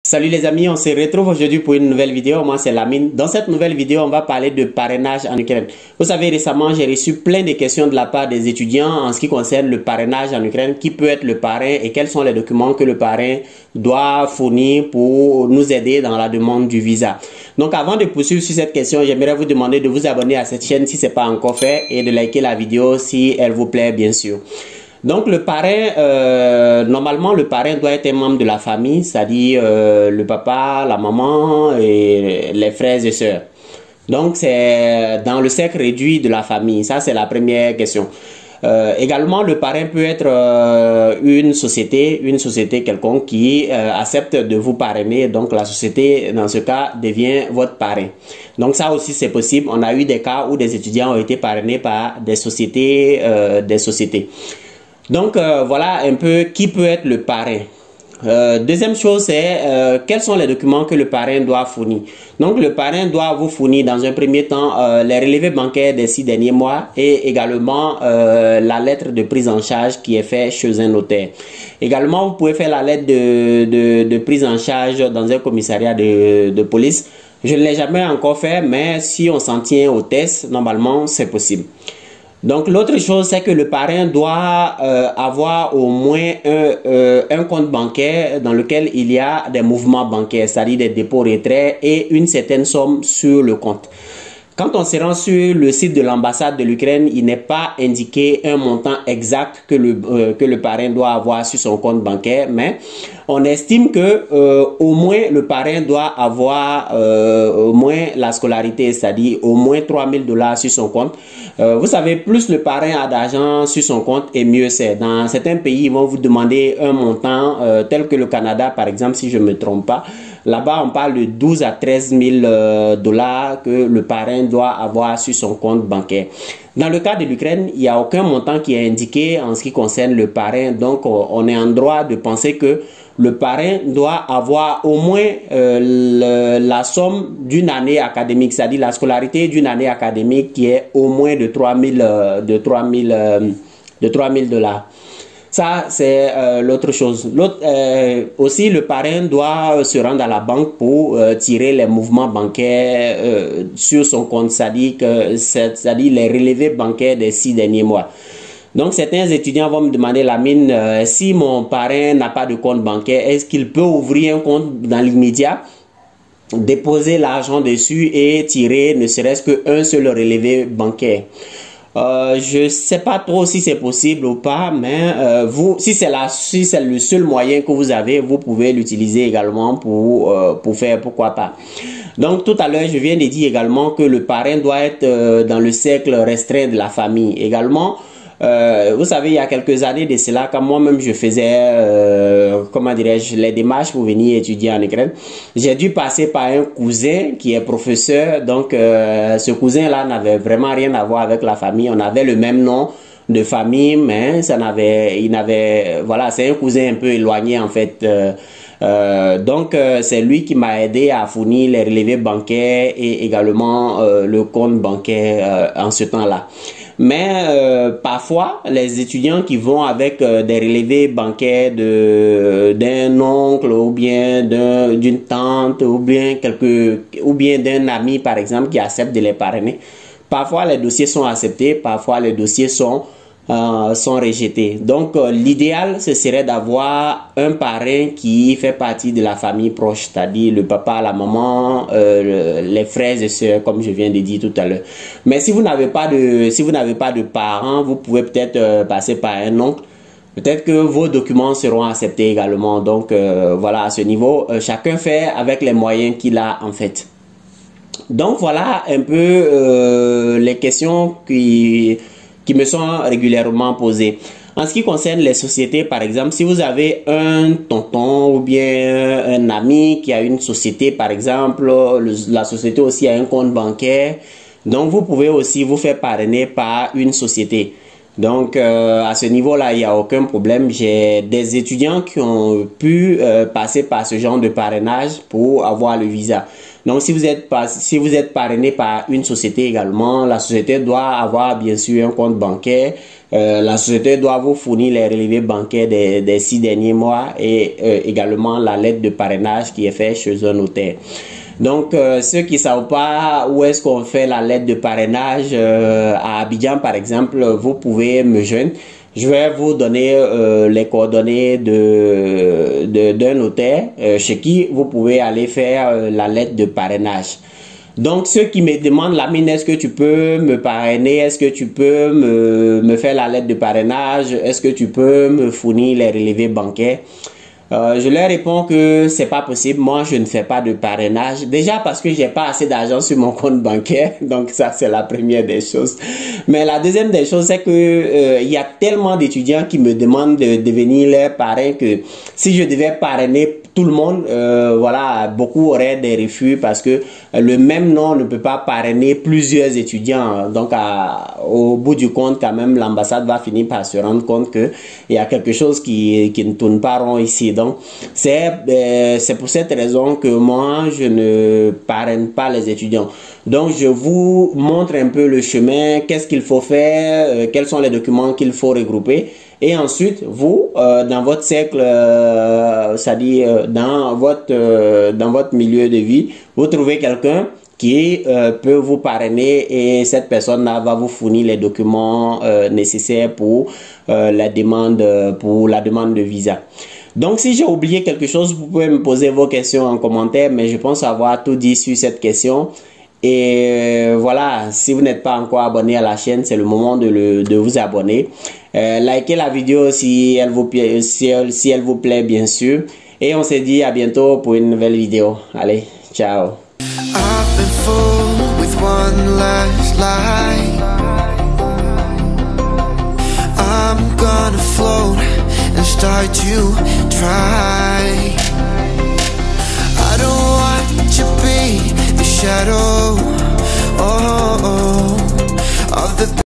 Salut les amis, on se retrouve aujourd'hui pour une nouvelle vidéo. Moi c'est Lamine. Dans cette nouvelle vidéo, on va parler de parrainage en Ukraine. Vous savez, récemment, j'ai reçu plein de questions de la part des étudiants en ce qui concerne le parrainage en Ukraine. Qui peut être le parrain et quels sont les documents que le parrain doit fournir pour nous aider dans la demande du visa. Donc avant de poursuivre sur cette question, j'aimerais vous demander de vous abonner à cette chaîne si ce n'est pas encore fait et de liker la vidéo si elle vous plaît bien sûr. Donc le parrain, normalement le parrain doit être un membre de la famille, c'est-à-dire le papa, la maman et les frères et sœurs. Donc c'est dans le cercle réduit de la famille, ça c'est la première question. Également le parrain peut être une société quelconque qui accepte de vous parrainer, donc la société dans ce cas devient votre parrain. Donc ça aussi c'est possible, on a eu des cas où des étudiants ont été parrainés par des sociétés. Donc voilà un peu qui peut être le parrain. Deuxième chose, c'est quels sont les documents que le parrain doit fournir. Donc le parrain doit vous fournir dans un premier temps les relevés bancaires des 6 derniers mois et également la lettre de prise en charge qui est faite chez un notaire. Également, vous pouvez faire la lettre de prise en charge dans un commissariat de police. Je ne l'ai jamais encore fait, mais si on s'en tient au test, normalement c'est possible. Donc l'autre chose, c'est que le parrain doit avoir au moins un compte bancaire dans lequel il y a des mouvements bancaires, c'est-à-dire des dépôts-retraits et une certaine somme sur le compte. Quand on se rend sur le site de l'ambassade de l'Ukraine, il n'est pas indiqué un montant exact que le parrain doit avoir sur son compte bancaire, mais on estime que au moins le parrain doit avoir au moins la scolarité, c'est-à-dire au moins $3000 sur son compte. Vous savez, plus le parrain a d'argent sur son compte et mieux c'est. Dans certains pays, ils vont vous demander un montant tel que le Canada, par exemple, si je ne me trompe pas. Là-bas, on parle de 12 à 13 000 dollars que le parrain doit avoir sur son compte bancaire. Dans le cas de l'Ukraine, il n'y a aucun montant qui est indiqué en ce qui concerne le parrain. Donc, on est en droit de penser que le parrain doit avoir au moins la somme d'une année académique, c'est-à-dire la scolarité d'une année académique qui est au moins de 3000 dollars. Ça, c'est l'autre chose. Aussi, le parrain doit se rendre à la banque pour tirer les mouvements bancaires sur son compte, c'est-à-dire les relevés bancaires des 6 derniers mois. Donc, certains étudiants vont me demander, Lamine, si mon parrain n'a pas de compte bancaire, est-ce qu'il peut ouvrir un compte dans l'immédiat, déposer l'argent dessus et tirer ne serait-ce qu'un seul relevé bancaire? Je sais pas trop si c'est possible ou pas, mais si c'est le seul moyen que vous avez, vous pouvez l'utiliser également pour faire, pourquoi pas. Donc tout à l'heure, je viens de dire également que le parrain doit être dans le cercle restreint de la famille. Également, vous savez, il y a quelques années de cela, quand moi-même je faisais, comment dirais-je, les démarches pour venir étudier en Ukraine, j'ai dû passer par un cousin qui est professeur. Donc, ce cousin-là n'avait vraiment rien à voir avec la famille. On avait le même nom de famille, mais voilà, c'est un cousin un peu éloigné en fait. Donc, c'est lui qui m'a aidé à fournir les relevés bancaires et également le compte bancaire en ce temps-là. Mais parfois, les étudiants qui vont avec des relevés bancaires d'un oncle ou bien d'une tante ou bien d'un ami par exemple qui accepte de les parrainer, parfois les dossiers sont acceptés, parfois les dossiers sont rejetés. Donc l'idéal ce serait d'avoir un parrain qui fait partie de la famille proche, c'est-à-dire le papa, la maman, les frères et sœurs comme je viens de dire tout à l'heure. Mais si vous n'avez pas de parents, vous pouvez peut-être passer par un oncle. Peut-être que vos documents seront acceptés également. Donc voilà, à ce niveau, chacun fait avec les moyens qu'il a en fait. Donc voilà un peu les questions qui me sont régulièrement posées. En ce qui concerne les sociétés, par exemple, si vous avez un tonton ou bien un ami qui a une société, par exemple, la société aussi a un compte bancaire, donc vous pouvez aussi vous faire parrainer par une société. Donc à ce niveau-là, il n'y a aucun problème. J'ai des étudiants qui ont pu passer par ce genre de parrainage pour avoir le visa. Donc si vous êtes parrainé par une société également, la société doit avoir bien sûr un compte bancaire la société doit vous fournir les relevés bancaires des 6 derniers mois et également la lettre de parrainage qui est faite chez un notaire. Donc, ceux qui ne savent pas où est-ce qu'on fait la lettre de parrainage à Abidjan, par exemple, vous pouvez me joindre. Je vais vous donner les coordonnées d'un notaire chez qui vous pouvez aller faire la lettre de parrainage. Donc, ceux qui me demandent, Lamine, est-ce que tu peux me parrainer? Est-ce que tu peux me faire la lettre de parrainage? Est-ce que tu peux me fournir les relevés bancaires? Je leur réponds que c'est pas possible. Moi, je ne fais pas de parrainage. Déjà parce que j'ai pas assez d'argent sur mon compte bancaire. Donc ça, c'est la première des choses. Mais la deuxième des choses, c'est que il y a tellement d'étudiants qui me demandent de devenir leur parrain que si je devais parrainer tout le monde, voilà, beaucoup auraient des refus parce que le même nom ne peut pas parrainer plusieurs étudiants. Donc, au bout du compte, quand même, l'ambassade va finir par se rendre compte que il y a quelque chose qui ne tourne pas rond ici. Donc, c'est pour cette raison que moi, je ne parraine pas les étudiants. Donc, je vous montre un peu le chemin, qu'est-ce qu'il faut faire, quels sont les documents qu'il faut regrouper. Et ensuite, vous, dans votre cercle, c'est-à-dire dans votre milieu de vie, vous trouvez quelqu'un qui peut vous parrainer et cette personne-là va vous fournir les documents nécessaires pour la demande de visa. Donc, si j'ai oublié quelque chose, vous pouvez me poser vos questions en commentaire, mais je pense avoir tout dit sur cette question. Et voilà, si vous n'êtes pas encore abonné à la chaîne, c'est le moment de vous abonner. Likez la vidéo si elle vous plaît, bien sûr. Et on se dit à bientôt pour une nouvelle vidéo. Allez, ciao. I've been fooled with one last lie. I'm gonna float and start to try. I don't want to be the shadow of the